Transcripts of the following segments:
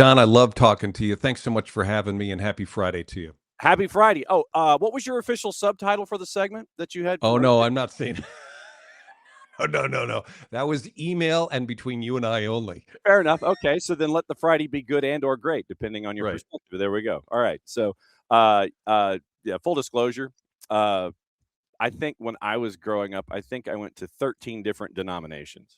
John, I love talking to you. Thanks so much for having me, and happy Friday to you. Happy Friday. Oh, what was your official subtitle for the segment that you had? Oh, no, I'm not saying. Oh, no. That was email and between you and I only. Fair enough. Okay, so then let the Friday be good and or great, depending on your Right. perspective. There we go. All right. So, yeah, full disclosure. I think when I was growing up, I think I went to 13 different denominations.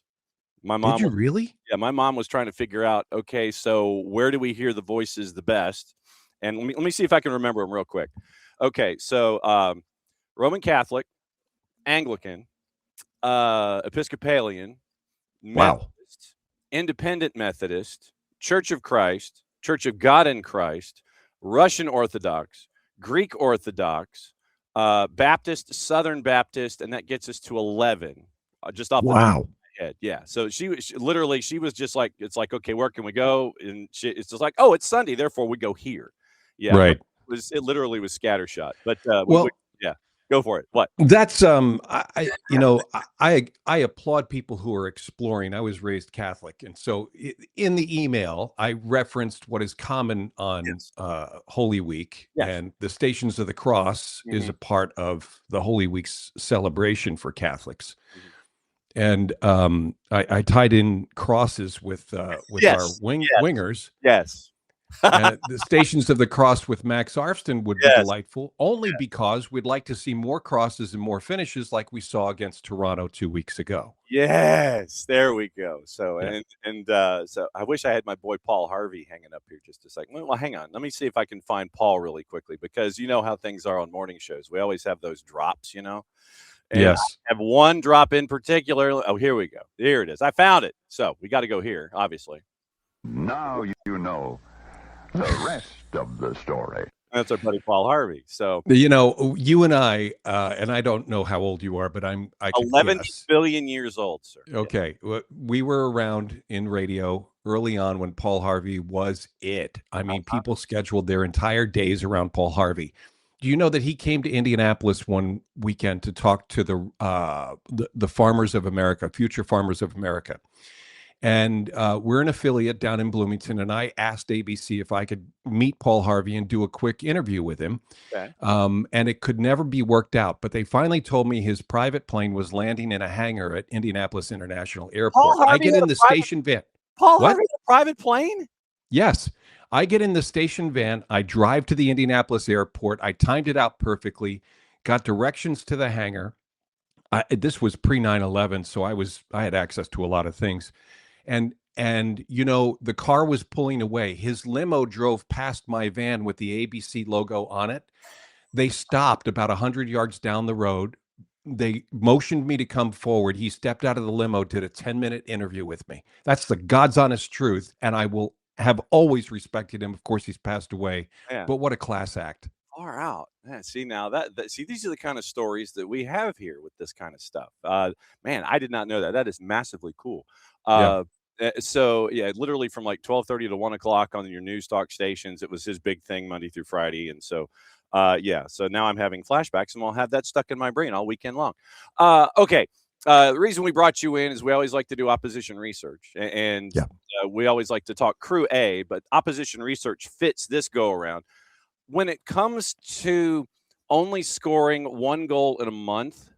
My Did mom you was, really? yeah, my mom was trying to figure out, okay, so where do we hear the voices the best? And let me see if I can remember them real quick. Okay, so Roman Catholic, Anglican, Episcopalian, Wow. Methodist, Independent Methodist, Church of Christ, Church of God in Christ, Russian Orthodox, Greek Orthodox, Baptist, Southern Baptist, and that gets us to 11. Just off the top of my head, yeah. So she was just like, it's like, okay, where can we go? And it's just like, oh, it's Sunday, therefore we go here. Yeah, Right. it literally was scattershot. But Well, yeah, go for it. What? that's I applaud people who are exploring. I was raised Catholic, and so in the email I referenced what is common on Yes. Holy Week, Yes. and the Stations of the Cross is a part of the Holy Week's celebration for Catholics. And I tied in crosses with our wingers. Yes. The Stations of the Cross with Max Arfston would be Yes. delightful, only because we'd like to see more crosses and more finishes like we saw against Toronto 2 weeks ago. Yes, there we go. So Yeah. so I wish I had my boy Paul Harvey hanging up here just a second. Well, hang on. Let me see if I can find Paul really quickly, because you know how things are on morning shows. We always have those drops, And Yes. I have one drop in particular. Oh, here we go. Here it is. I found it. So we got to go here, obviously. Now you know the rest of the story. That's our buddy Paul Harvey. So you and I, and I don't know how old you are, but I can 11 guess. billion years old, sir. Okay, we were around in radio early on when Paul Harvey was it. I mean, people scheduled their entire days around Paul Harvey. Do you know that he came to Indianapolis one weekend to talk to the farmers of America, future farmers of America? And we're an affiliate down in Bloomington, and I asked ABC if I could meet Paul Harvey and do a quick interview with him. Okay. And it could never be worked out, but they finally told me his private plane was landing in a hangar at Indianapolis International Airport. I get in the station van. Paul Harvey had a private plane? Yes. I get in the station van. I drive to the Indianapolis airport. I timed it out perfectly, got directions to the hangar. This was pre 9/11, so I had access to a lot of things. And the car was pulling away. His limo drove past my van with the ABC logo on it. They stopped about 100 yards down the road. They motioned me to come forward. He stepped out of the limo, did a 10-minute interview with me. That's the God's honest truth, and I will have always respected him. Of course, he's passed away, but what a class act. Far out. Man, see, now see, these are the kind of stories that we have here with this kind of stuff. Man, I did not know that. That is massively cool. So yeah, literally from like 12:30 to 1:00 on your news talk stations, it was his big thing Monday through Friday. And so, so now I'm having flashbacks, and I'll have that stuck in my brain all weekend long. Okay. The reason we brought you in is we always like to do opposition research, and we always like to talk Crew A, but opposition research fits this go around. When it comes to only scoring one goal in a month,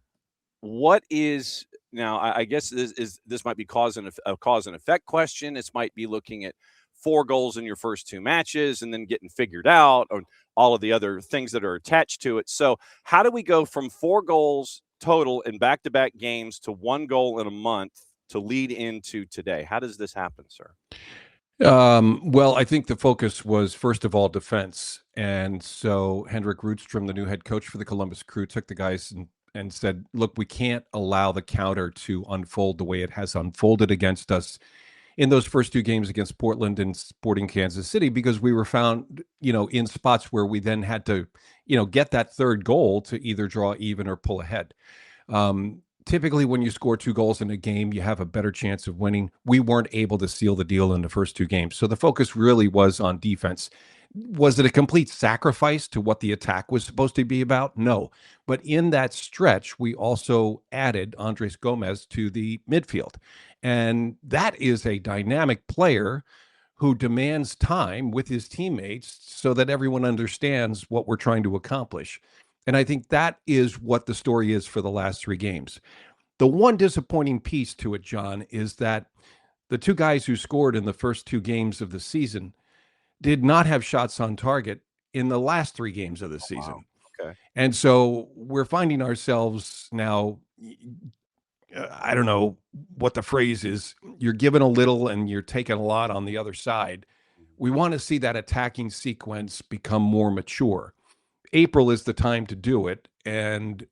what is now? I guess this might be a cause and effect question. This might be looking at 4 goals in your first 2 matches and then getting figured out on all of the other things that are attached to it. So how do we go from 4 goals total in back-to-back games to 1 goal in a month to lead into today? How does this happen, sir? Well, I think the focus was, first of all, defense. And so Henrik Rydstrom, the new head coach for the Columbus Crew, took the guys and said, look, we can't allow the counter to unfold the way it has unfolded against us in those first 2 games against Portland and Sporting Kansas City, because we were found, in spots where we then had to, get that 3rd goal to either draw even or pull ahead. Typically, when you score 2 goals in a game, you have a better chance of winning. We weren't able to seal the deal in the first 2 games. So the focus really was on defense. Was it a complete sacrifice to what the attack was supposed to be about? No. But in that stretch, we also added Andres Gomez to the midfield. And that is a dynamic player who demands time with his teammates so that everyone understands what we're trying to accomplish. And I think that is what the story is for the last 3 games. The one disappointing piece to it, John, is that the 2 guys who scored in the first 2 games of the season did not have shots on target in the last 3 games of the season. Wow. Okay. And so we're finding ourselves now, I don't know what the phrase is. You're giving a little and you're taking a lot on the other side. We want to see that attacking sequence become more mature. April is the time to do it. And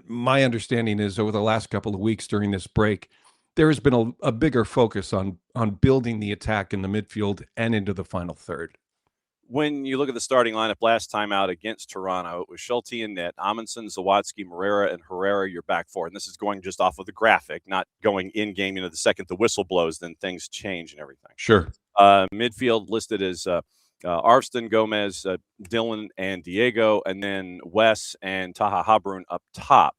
my understanding is over the last couple of weeks during this break, there has been a bigger focus on building the attack in the midfield and into the final third. When you look at the starting lineup last time out against Toronto, it was Schulte in net, Amundsen, Zawadzki, Moreira, and Herrera, your back four. And this is going just off of the graphic, not going in-game. The second the whistle blows, then things change and everything. Sure. Midfield listed as Arston, Gomez, Dylan, and Diego, and then Wes and Taha Habrun up top.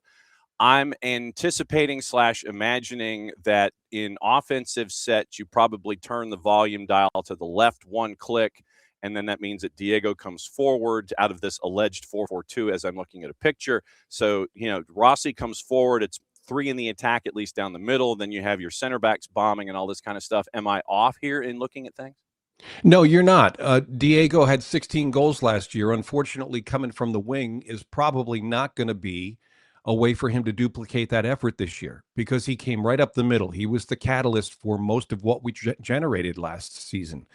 I'm anticipating / imagining that in offensive sets, you probably turn the volume dial to the left 1 click, and then that means that Diego comes forward out of this alleged 4-4-2 as I'm looking at a picture. So, Rossi comes forward. It's 3 in the attack, at least down the middle. Then you have your center backs bombing and all this kind of stuff. Am I off here in looking at things? No, you're not. Diego had 16 goals last year. Unfortunately, coming from the wing is probably not going to be a way for him to duplicate that effort this year because he came right up the middle. He was the catalyst for most of what we generated last season.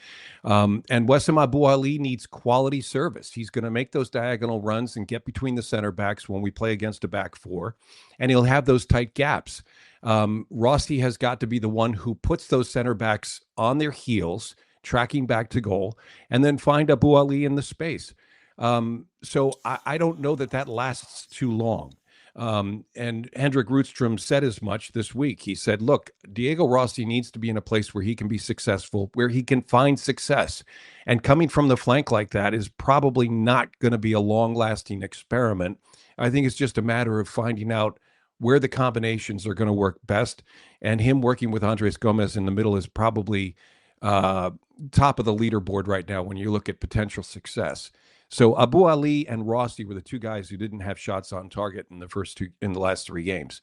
And Wessam Abu Ali needs quality service. He's going to make those diagonal runs and get between the center backs when we play against a back four, and he'll have those tight gaps. Rossi has got to be the one who puts those center backs on their heels, tracking back to goal, and then find Abu Ali in the space. So I don't know that lasts too long. And Henrik Rydstrom said as much this week. He said, look, Diego Rossi needs to be in a place where he can be successful, where he can find success. And coming from the flank like that is probably not going to be a long-lasting experiment. I think it's just a matter of finding out where the combinations are going to work best. And him working with Andres Gomez in the middle is probably top of the leaderboard right now when you look at potential success. So Abu Ali and Rossi were the 2 guys who didn't have shots on target in the last 3 games.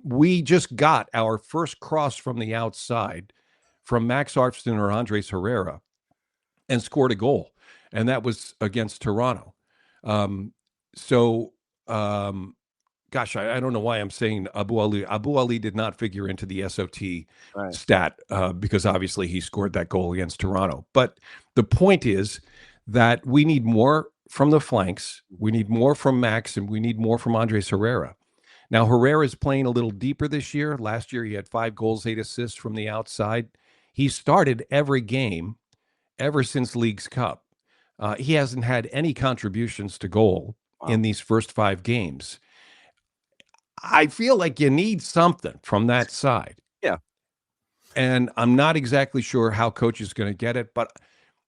We just got our first cross from the outside from Max Arfston or Andres Herrera and scored a goal, and that was against Toronto. Gosh, I don't know why I'm saying Abu Ali. Abu Ali did not figure into the SOT stat because obviously he scored that goal against Toronto. But the point is that we need more from the flanks, we need more from Max, and we need more from Andres Herrera. Now, Herrera is playing a little deeper this year. Last year, he had 5 goals, 8 assists from the outside. He started every game ever since Leagues Cup. He hasn't had any contributions to goal in these first 5 games. I feel like you need something from that side. Yeah. And I'm not exactly sure how coach is going to get it, but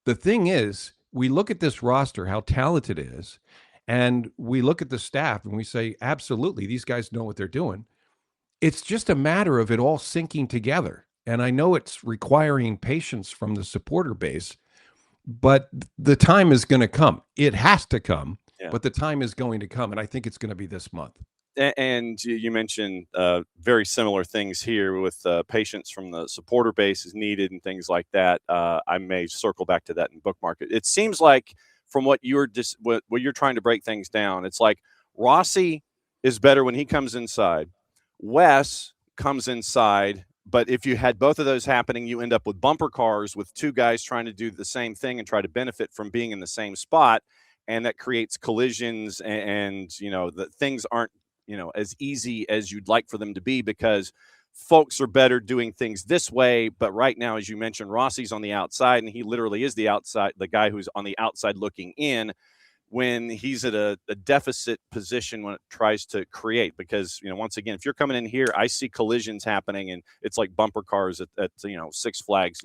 the thing is, we look at this roster, how talented it is, and we look at the staff and we say, absolutely, these guys know what they're doing. It's just a matter of it all syncing together. And I know it's requiring patience from the supporter base, but the time is going to come. It has to come, but the time is going to come. And I think it's going to be this month. And you mentioned very similar things here with patience from the supporter base is needed and things like that. I may circle back to that and bookmark it. It seems like from what you're trying to break things down, it's like Rossi is better when he comes inside. Wes comes inside, but if you had both of those happening, you end up with bumper cars with 2 guys trying to do the same thing and try to benefit from being in the same spot, and that creates collisions and the things aren't as easy as you'd like for them to be because folks are better doing things this way. But right now, as you mentioned, Rossi's on the outside, and he literally is the guy who's on the outside looking in when he's at a deficit position when it tries to create. Because, once again, if you're coming in here, I see collisions happening, and it's like bumper cars at Six Flags,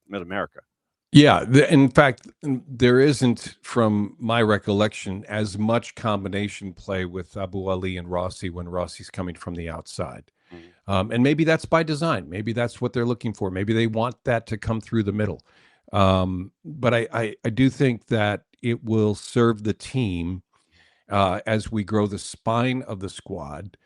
Mid-America. Yeah, in fact, there isn't, from my recollection, as much combination play with Abu Ali and Rossi when Rossi's coming from the outside. And maybe that's by design. Maybe that's what they're looking for. Maybe they want that to come through the middle. But I do think that it will serve the team as we grow the spine of the squad.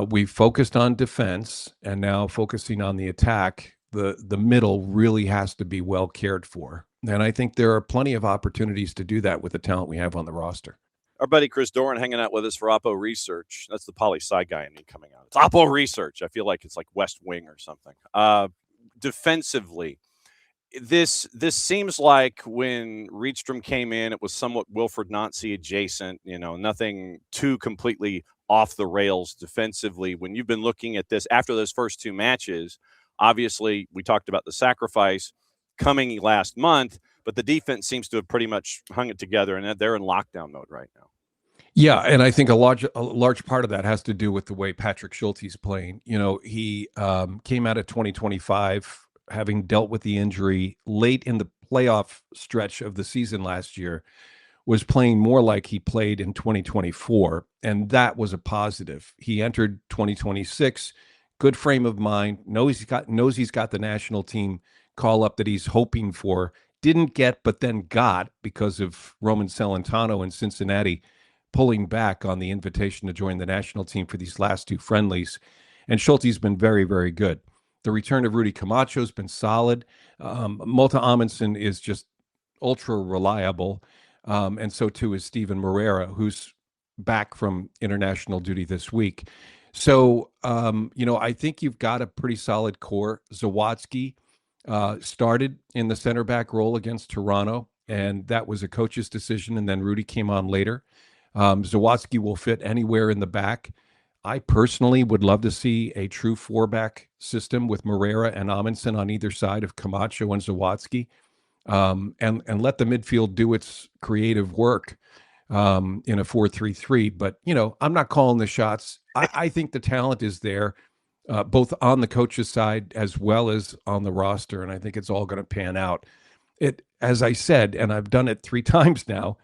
We focused on defense, and now focusing on the attack. The middle really has to be well cared for. And I think there are plenty of opportunities to do that with the talent we have on the roster. Our buddy Chris Doran hanging out with us for Oppo Research. That's the poli-sci guy in me coming out. It's Oppo Research. I feel like it's like West Wing or something. Defensively, this seems like when Rydstrom came in, it was somewhat Wilfred Nancy adjacent, nothing too completely off the rails defensively. When you've been looking at this after those first two matches, obviously we talked about the sacrifice coming last month, but the defense seems to have pretty much hung it together, and they're in lockdown mode right now. Yeah, and I think a large part of that has to do with the way Patrick Schulte's playing. He came out of 2025 having dealt with the injury late in the playoff stretch of the season last year, was playing more like he played in 2024, and that was a positive. He entered 2026, good frame of mind, knows he's got the national team call up that he's hoping for, didn't get, but then got because of Roman Celentano in Cincinnati pulling back on the invitation to join the national team for these last two friendlies. And Schulte's been very, very good. The return of Rudy Camacho has been solid. Malta Amundsen is just ultra reliable. And so too is Steven Moreira, who's back from international duty this week. So, I think you've got a pretty solid core. Zawadzki started in the center back role against Toronto, and that was a coach's decision. And then Rudy came on later. Zawadzki will fit anywhere in the back. I personally would love to see a true four-back system with Moreira and Amundsen on either side of Camacho and Zawadzki, and let the midfield do its creative work in a 4-3-3. But, I'm not calling the shots. I think the talent is there, both on the coach's side as well as on the roster, and I think it's all going to pan out. As I said, and I've done it 3 times now,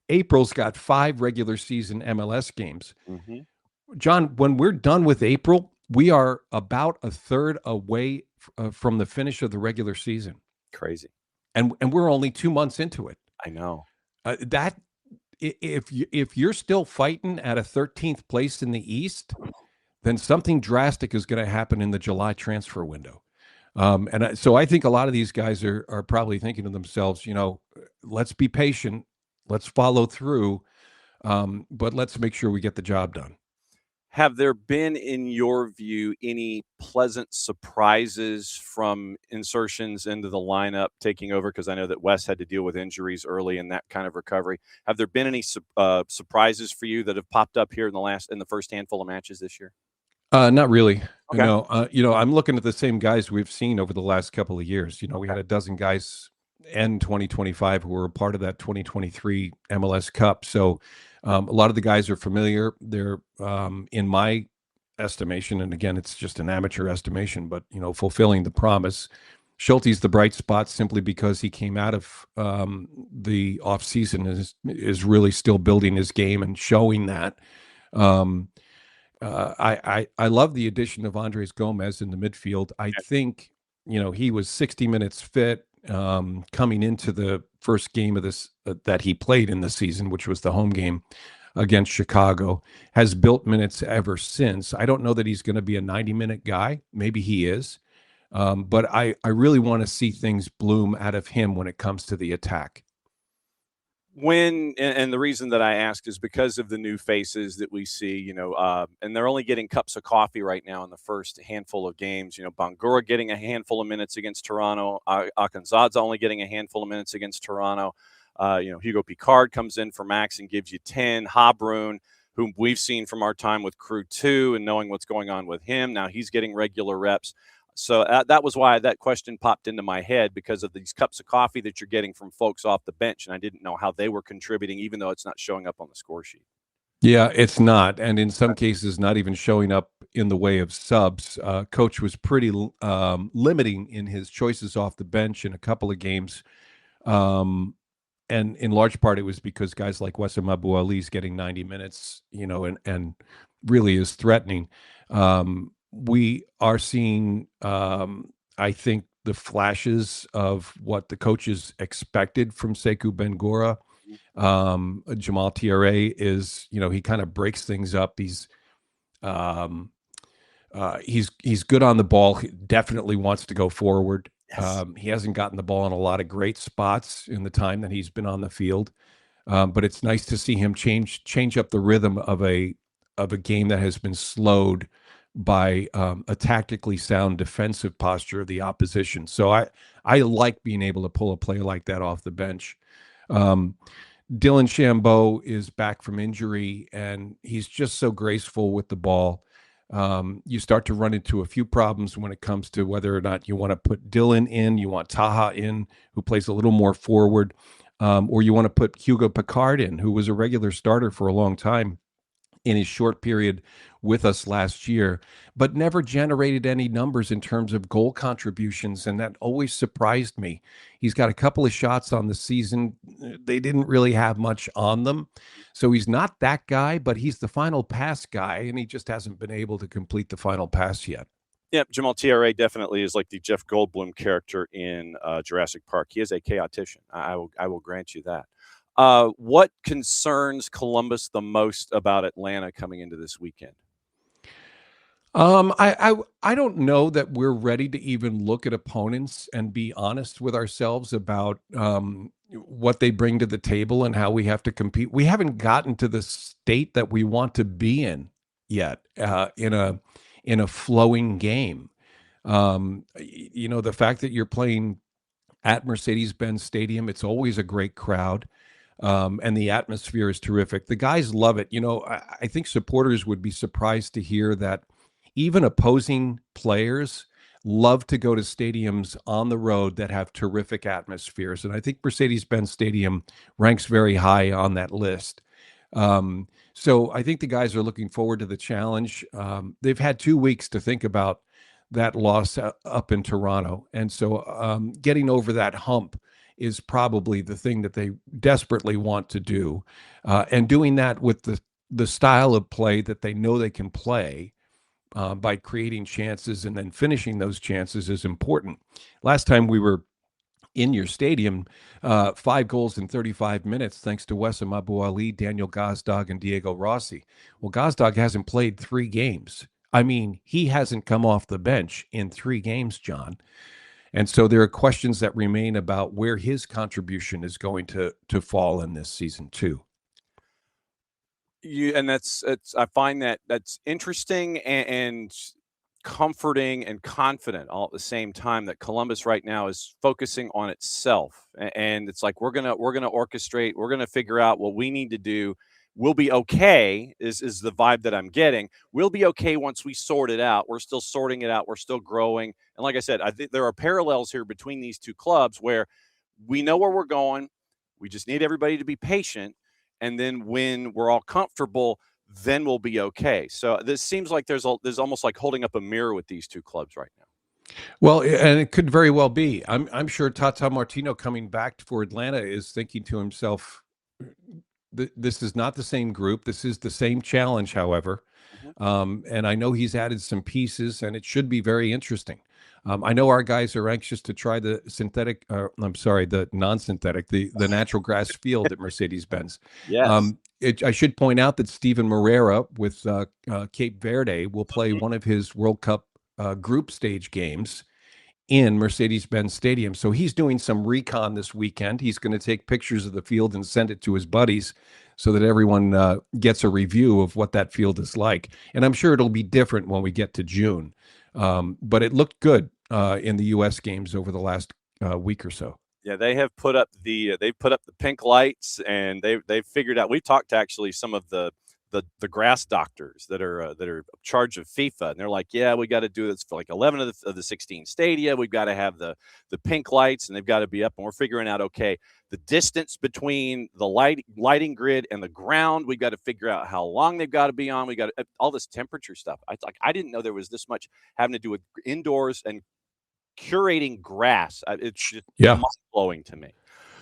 April's got 5 regular season MLS games. Mm-hmm. John, when we're done with April, we are about a third away from the finish of the regular season. Crazy. And we're only 2 months into it. I know. That if you're still fighting at a 13th place in the East, then something drastic is going to happen in the July transfer window. So I think a lot of these guys are probably thinking to themselves, let's be patient, let's follow through, but let's make sure we get the job done. Have there been, in your view, any pleasant surprises from insertions into the lineup taking over? Because I know that Wes had to deal with injuries early in that kind of recovery. Have there been any surprises for you that have popped up here in the first handful of matches this year? Not really. Okay. I'm looking at the same guys we've seen over the last couple of years. We had a dozen guys in 2025 who were a part of that 2023 MLS Cup. So a lot of the guys are familiar. They're, in my estimation, and again, it's just an amateur estimation, but, fulfilling the promise. Schulte's the bright spot simply because he came out of the offseason and is really still building his game and showing that. I love the addition of Andres Gomez in the midfield. I think, he was 60 minutes fit coming into the first game of this that he played in the season, which was the home game against Chicago, has built minutes ever since. I don't know that he's going to be a 90-minute guy. Maybe he is. But I really want to see things bloom out of him when it comes to the attack. And the reason that I ask is because of the new faces that we see, and they're only getting cups of coffee right now in the first handful of games. Bangura getting a handful of minutes against Toronto. Akanzadza only getting a handful of minutes against Toronto. Hugo Picard comes in for Max and gives you 10. Habrun, whom we've seen from our time with Crew 2 and knowing what's going on with him, now he's getting regular reps. So that was why that question popped into my head, because of these cups of coffee that you're getting from folks off the bench. And I didn't know how they were contributing, even though it's not showing up on the score sheet. Yeah, it's not. And in some cases, not even showing up in the way of subs. Coach was pretty limiting in his choices off the bench in a couple of games. And in large part, it was because guys like Wessam Abu Ali's getting 90 minutes, and really is threatening. we are seeing, I think, the flashes of what the coaches expected from Sekou Bangura. Jamal TRA is, he kind of breaks things up. Um, he's good on the ball. He definitely wants to go forward. Yes. He hasn't gotten the ball in a lot of great spots in the time that he's been on the field. But it's nice to see him change up the rhythm of a game that has been slowed by a tactically sound defensive posture of the opposition. So I like being able to pull a play like that off the bench. Um, Dylan Shambeau is back from injury, and he's just so graceful with the ball. You start to run into a few problems when it comes to whether or not you want to put Dylan in, you want Taha in, who plays a little more forward, or you want to put Hugo Picard in, who was a regular starter for a long time in his short period with us last year, but never generated any numbers in terms of goal contributions. And that always surprised me. He's got a couple of shots on the season. They didn't really have much on them. So he's not that guy, but he's the final pass guy, and he just hasn't been able to complete the final pass yet. Yeah, Jamal TRA definitely is like the Jeff Goldblum character in Jurassic Park. He is a chaotician. I will grant you that. What concerns Columbus the most about Atlanta coming into this weekend? I don't know that we're ready to even look at opponents and be honest with ourselves about what they bring to the table and how we have to compete. We haven't gotten to the state that we want to be in yet, in a flowing game. The fact that you're playing at Mercedes-Benz Stadium, it's always a great crowd. And the atmosphere is terrific. The guys love it. I think supporters would be surprised to hear that even opposing players love to go to stadiums on the road that have terrific atmospheres. And I think Mercedes-Benz Stadium ranks very high on that list. So I think the guys are looking forward to the challenge. They've had 2 weeks to think about that loss up in Toronto. And so getting over that hump is probably the thing that they desperately want to do. And doing that with the style of play that they know they can play by creating chances and then finishing those chances is important. Last time we were in your stadium, 5 goals in 35 minutes, thanks to Wessam Abu Ali, Daniel Gazdag, and Diego Rossi. Well, Gazdag hasn't played 3 games. I mean, he hasn't come off the bench in 3 games, John. And so there are questions that remain about where his contribution is going to fall in this season too. I find that's interesting and comforting and confident all at the same time that Columbus right now is focusing on itself. And it's like, we're gonna orchestrate, we're gonna figure out what we need to do. We'll be okay is the vibe that I'm getting. We'll be okay once we sort it out. We're still sorting it out. We're still growing. And like I said, I think there are parallels here between these two clubs where we know where we're going. We just need everybody to be patient. And then when we're all comfortable, then we'll be okay. So this seems like there's almost like holding up a mirror with these two clubs right now. Well, and it could very well be. I'm sure Tata Martino coming back for Atlanta is thinking to himself, this is not the same group. This is the same challenge, however. And I know he's added some pieces, and it should be very interesting. I know our guys are anxious to try the the non-synthetic, the natural grass field at Mercedes-Benz. Yes. I should point out that Steven Moreira with Cape Verde will play one of his World Cup group stage games in Mercedes-Benz Stadium. So he's doing some recon this weekend. He's going to take pictures of the field and send it to his buddies so that everyone gets a review of what that field is like. And I'm sure it'll be different when we get to June. But it looked good in the U.S. games over the last week or so. Yeah, they have put up the pink lights, and they've figured out. We talked to actually some of the grass doctors that are in charge of FIFA, and they're like, yeah, we got to do this for like 11 of the 16 stadia. We've got to have the pink lights, and they've got to be up. And we're figuring out, okay, the distance between the lighting grid and the ground. We've got to figure out how long they've got to be on. We got all this temperature stuff. I didn't know there was this much having to do with indoors and curating grass. It's just mind-blowing to me.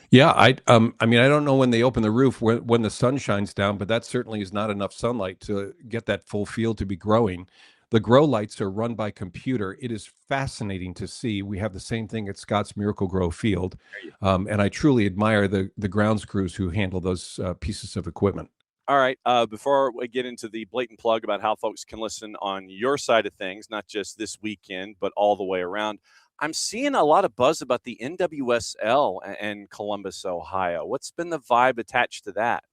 Yeah, I mean, I don't know when they open the roof when the sun shines down, but that certainly is not enough sunlight to get that full field to be growing. The grow lights are run by computer. It is fascinating to see. We have the same thing at Scott's Miracle Grow Field. And I truly admire the grounds crews who handle those pieces of equipment. All right. Before we get into the blatant plug about how folks can listen on your side of things, not just this weekend, but all the way around, I'm seeing a lot of buzz about the NWSL and Columbus, Ohio. What's been the vibe attached to that?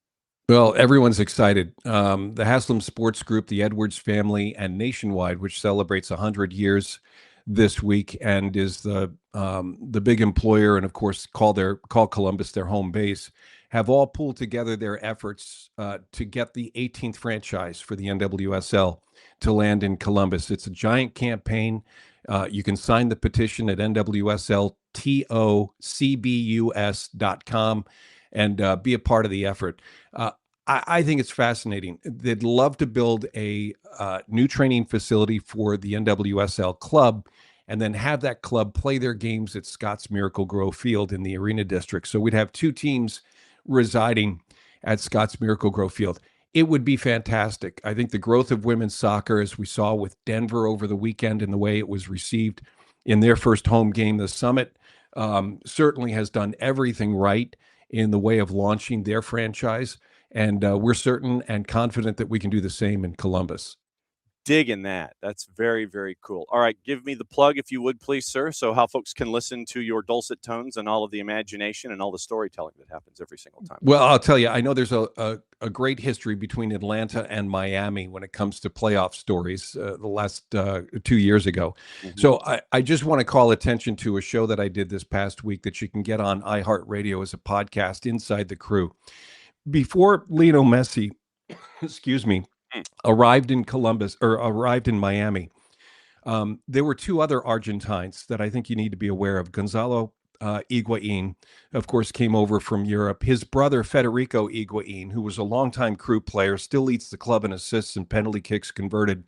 Well, everyone's excited. The Haslam Sports Group, the Edwards family, and Nationwide, which celebrates 100 years this week and is the big employer, and of course call Columbus their home base, have all pulled together their efforts to get the 18th franchise for the NWSL to land in Columbus. It's a giant campaign. You can sign the petition at nwsltocbus.com and be a part of the effort. I think it's fascinating. They'd love to build a new training facility for the NWSL club and then have that club play their games at Scott's Miracle Grow Field in the Arena District. So we'd have two teams residing at Scott's Miracle Grow Field. It would be fantastic. I think the growth of women's soccer, as we saw with Denver over the weekend and the way it was received in their first home game, the Summit, certainly has done everything right in the way of launching their franchise. And we're certain and confident that we can do the same in Columbus. Digging that. That's very, very cool. All right. Give me the plug, if you would, please, sir, so how folks can listen to your dulcet tones and all of the imagination and all the storytelling that happens every single time. Well, I'll tell you, I know there's a great history between Atlanta and Miami when it comes to playoff stories the last 2 years ago. Mm-hmm. So I just want to call attention to a show that I did this past week that you can get on iHeartRadio as a podcast, Inside the Crew. Before Lionel Messi, arrived in Miami, there were two other Argentines that I think you need to be aware of. Gonzalo Higuain, of course, came over from Europe. His brother, Federico Higuain, who was a longtime Crew player, still leads the club in assists and penalty kicks converted,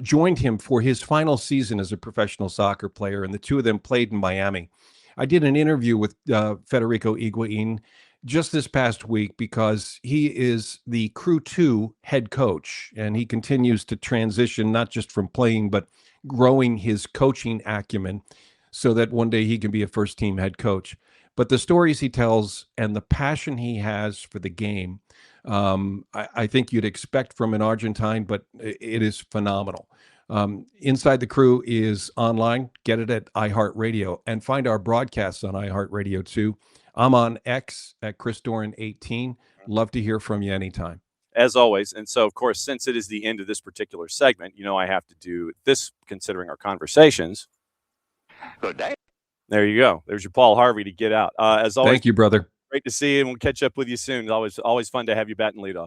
joined him for his final season as a professional soccer player, and the two of them played in Miami. I did an interview with Federico Higuain just this past week because he is the Crew 2 head coach, and he continues to transition not just from playing, but growing his coaching acumen so that one day he can be a first-team head coach. But the stories he tells and the passion he has for the game, I think you'd expect from an Argentine, but it is phenomenal. Inside the Crew is online. Get it at iHeartRadio and find our broadcasts on iHeartRadio too. I'm on X at Chris Doran 18. Love to hear from you anytime. As always. And so, of course, since it is the end of this particular segment, I have to do this considering our conversations. Good day. There you go. There's your Paul Harvey to get out. As always, thank you, brother. Great to see you, and we'll catch up with you soon. Always fun to have you batting leadoff.